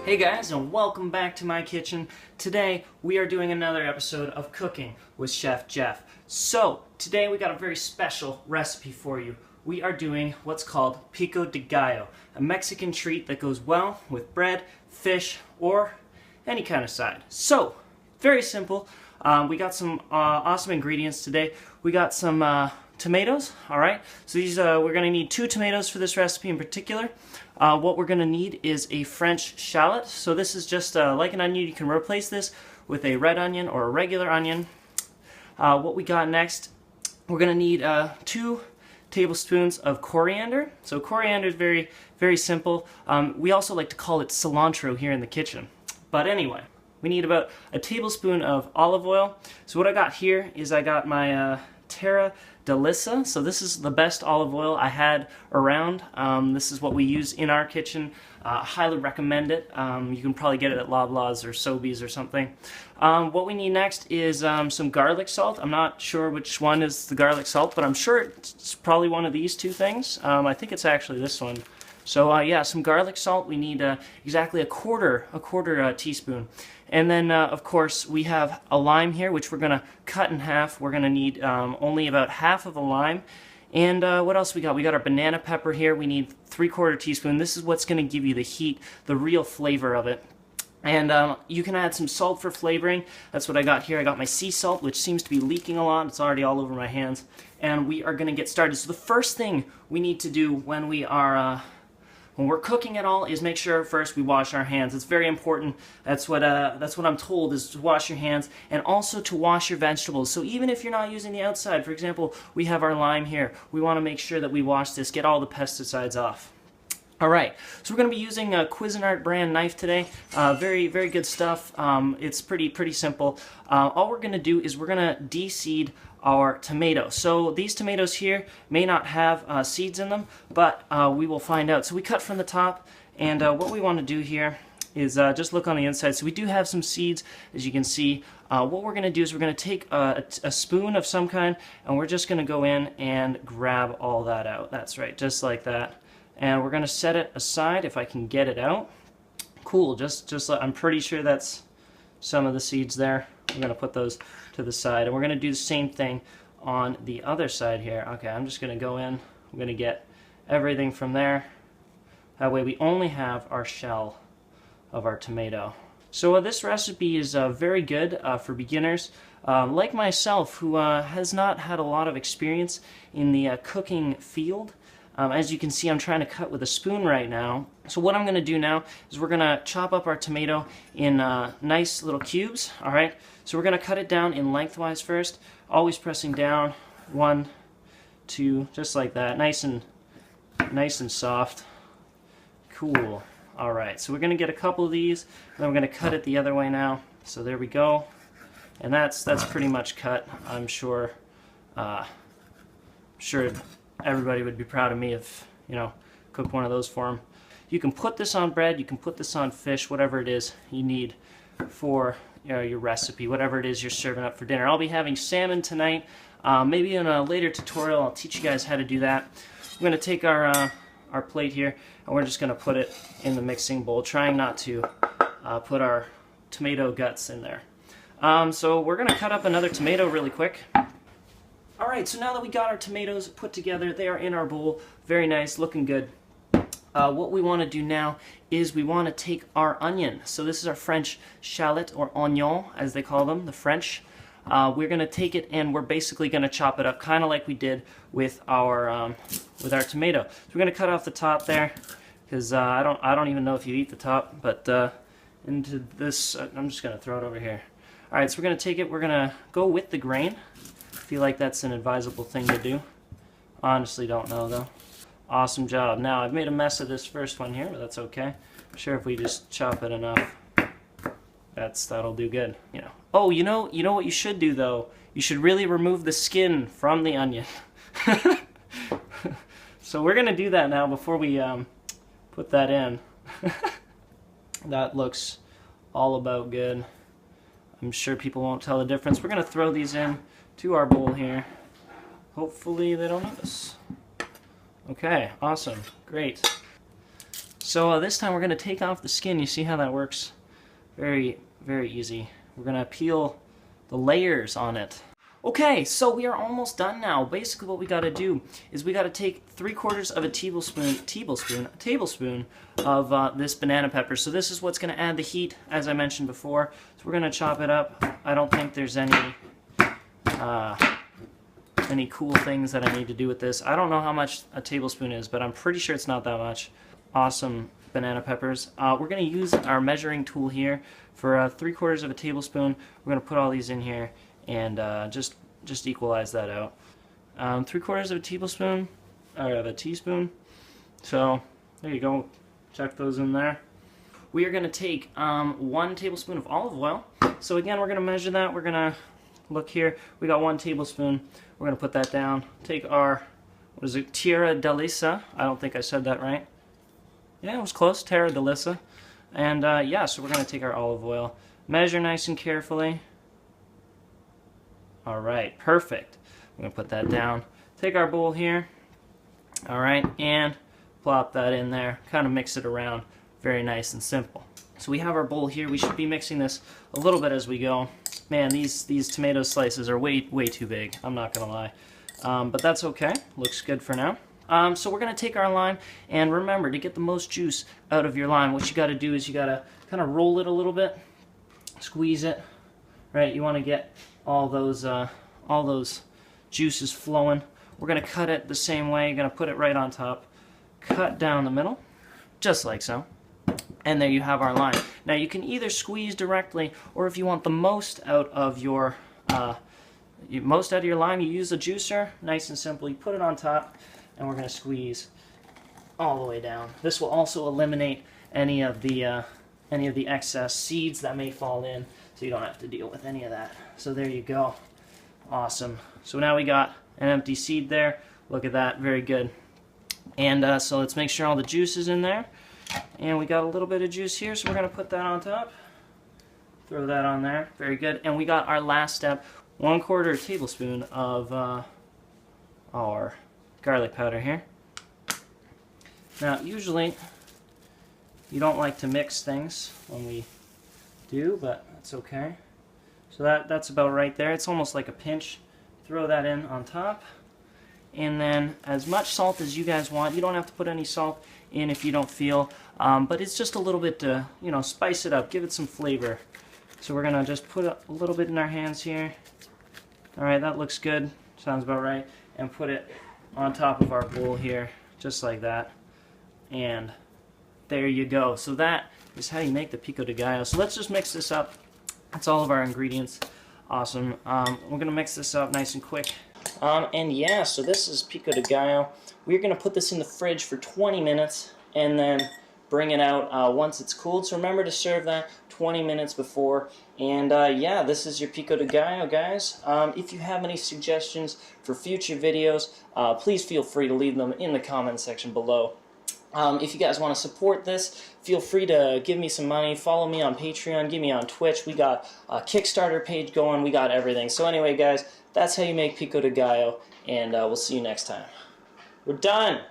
Hey guys, and welcome back to my kitchen. Today we are doing another episode of Cooking with Chef Jeff. So today we got a very special recipe for you. We are doing what's called Pico de Gallo, a Mexican treat that goes well with bread, fish, or any kind of side. So, very simple. We got some awesome ingredients today. We got some tomatoes, alright? So these we're going to need 2 tomatoes for this recipe in particular. What we're going to need is a French shallot. So this is just like an onion. You can replace this with a red onion or a regular onion. What we got next, we're going to need 2 tablespoons of coriander. So coriander is very, very simple. We also like to call it cilantro here in the kitchen. But anyway, we need about a tablespoon of olive oil. So what I got here is I got my Terra Delissa. So this is the best olive oil I had around. This is what we use in our kitchen. Highly recommend it. You can probably get it at Loblaws or Sobeys or something. What we need next is some garlic salt. I'm not sure which one is the garlic salt, but I'm sure it's probably one of these 2 things. I think it's actually this one. So yeah, some garlic salt. We need exactly a quarter teaspoon. And then of course we have a lime here, which we're going to cut in half. We're going to need only about half of a lime. And what else we got? We got our banana pepper here. We need 3/4 teaspoon. This is what's going to give you the heat, the real flavor of it. And you can add some salt for flavoring. That's what I got here. I got my sea salt, which seems to be leaking a lot. It's already all over my hands. And we are going to get started. So the first thing we need to do when we're cooking at all is make sure first we wash our hands. It's very important. That's what I'm told, is to wash your hands and also to wash your vegetables. So even if you're not using the outside, for example, we have our lime here. We want to make sure that we wash this, get all the pesticides off. Alright, so we're going to be using a Cuisinart brand knife today. Very, very good stuff. It's pretty simple. All we're going to do is we're going to de-seed our tomato. So these tomatoes here may not have seeds in them, but we will find out. So we cut from the top, and what we want to do here is just look on the inside. So we do have some seeds, as you can see. What we're going to do is we're going to take a spoon of some kind, and we're just going to go in and grab all that out. That's right, just like that. And we're going to set it aside if I can get it out. Cool, I'm pretty sure that's some of the seeds there. We're going to put those to the side, and we're going to do the same thing on the other side here. Okay, I'm just going to go in. I'm going to get everything from there. That way we only have our shell of our tomato. So this recipe is very good for beginners like myself, who has not had a lot of experience in the cooking field. As you can see, I'm trying to cut with a spoon right now. So what I'm going to do now is we're going to chop up our tomato in nice little cubes. Alright, so we're going to cut it down in lengthwise first, always pressing down, 1, 2, just like that, nice and soft. Cool. Alright, so we're going to get a couple of these, and then we're going to cut it the other way now. So there we go. And that's pretty much cut. I'm sure everybody would be proud of me if, cooked one of those for them. You can put this on bread, you can put this on fish, whatever it is you need for your recipe, whatever it is you're serving up for dinner. I'll be having salmon tonight. Maybe in a later tutorial I'll teach you guys how to do that. We're going to take our plate here, and we're just going to put it in the mixing bowl, trying not to put our tomato guts in there. So we're going to cut up another tomato really quick. Alright, so now that we got our tomatoes put together, they are in our bowl. Very nice, looking good. What we want to do now is we want to take our onion. So this is our French shallot, or oignon, as they call them, the French. We're going to take it, and we're basically going to chop it up, kind of like we did with our tomato. So we're going to cut off the top there, because I don't even know if you eat the top, but into this, I'm just going to throw it over here. Alright, so we're going to take it, we're going to go with the grain. I feel like that's an advisable thing to do. Honestly don't know though. Awesome job. Now I've made a mess of this first one here, but that's okay. I'm sure if we just chop it enough, that'll do good. Oh, you know what you should do though? You should really remove the skin from the onion. So we're gonna do that now before we put that in. That looks all about good. I'm sure people won't tell the difference. We're gonna throw these in to our bowl here. Hopefully they don't notice. Okay, awesome, great. So this time we're going to take off the skin. You see how that works? Very, very easy. We're going to peel the layers on it. Okay, so we are almost done now. Basically what we got to do is we got to take 3/4 of a tablespoon of this banana pepper. So this is what's going to add the heat, as I mentioned before. So we're going to chop it up. I don't think there's any cool things that I need to do with this. I don't know how much a tablespoon is, but I'm pretty sure it's not that much. Awesome banana peppers. We're going to use our measuring tool here for 3/4 of a tablespoon. We're going to put all these in here and just equalize that out. 3/4 of a tablespoon, or of a teaspoon. So there you go. Check those in there. We are going to take 1 tablespoon of olive oil. So again, we're going to measure that. We're going to look here. We got 1 tablespoon. We're going to put that down. Take our, what is it, Tierra de Lisa. I don't think I said that right. Yeah, it was close. Terra de Lisa. And yeah, so we're going to take our olive oil. Measure nice and carefully. Alright, perfect. I'm going to put that down. Take our bowl here. Alright, and plop that in there. Kind of mix it around. Very nice and simple. So we have our bowl here. We should be mixing this a little bit as we go. Man, these tomato slices are way too big. I'm not going to lie. But that's okay. Looks good for now. So we're going to take our lime, and remember, to get the most juice out of your lime, what you got to do is you got to kind of roll it a little bit. Squeeze it. Right? You want to get all those juices flowing. We're going to cut it the same way. You're going to put it right on top. Cut down the middle, just like so. And there you have our lime. Now you can either squeeze directly, or if you want the most out of your lime, you use a juicer. Nice and simple. You put it on top, and we're going to squeeze all the way down. This will also eliminate any of the excess seeds that may fall in, so you don't have to deal with any of that. So there you go. Awesome. So now we got an empty seed there. Look at that. Very good. And so let's make sure all the juice is in there. And we got a little bit of juice here, so we're going to put that on top. Throw that on there. Very good. And we got our last step, 1/4 tablespoon of our garlic powder here. Now, usually you don't like to mix things when we do, but that's okay. So that's about right there. It's almost like a pinch. Throw that in on top. And then as much salt as you guys want. You don't have to put any salt in if you don't feel, but it's just a little bit to, you know, spice it up, give it some flavor. So we're gonna just put a little bit in our hands here. All right, that looks good. Sounds about right. And put it on top of our bowl here, just like that. And there you go. So that is how you make the pico de gallo. So let's just mix this up. That's all of our ingredients. Awesome. We're gonna mix this up nice and quick. And yeah, so this is pico de gallo. We're going to put this in the fridge for 20 minutes and then bring it out once it's cooled. So remember to serve that 20 minutes before. And yeah, this is your pico de gallo, guys. If you have any suggestions for future videos, please feel free to leave them in the comments section below. If you guys want to support this, feel free to give me some money. Follow me on Patreon. Give me on Twitch. We got a Kickstarter page going. We got everything. So anyway, guys, that's how you make pico de gallo, and we'll see you next time. We're done!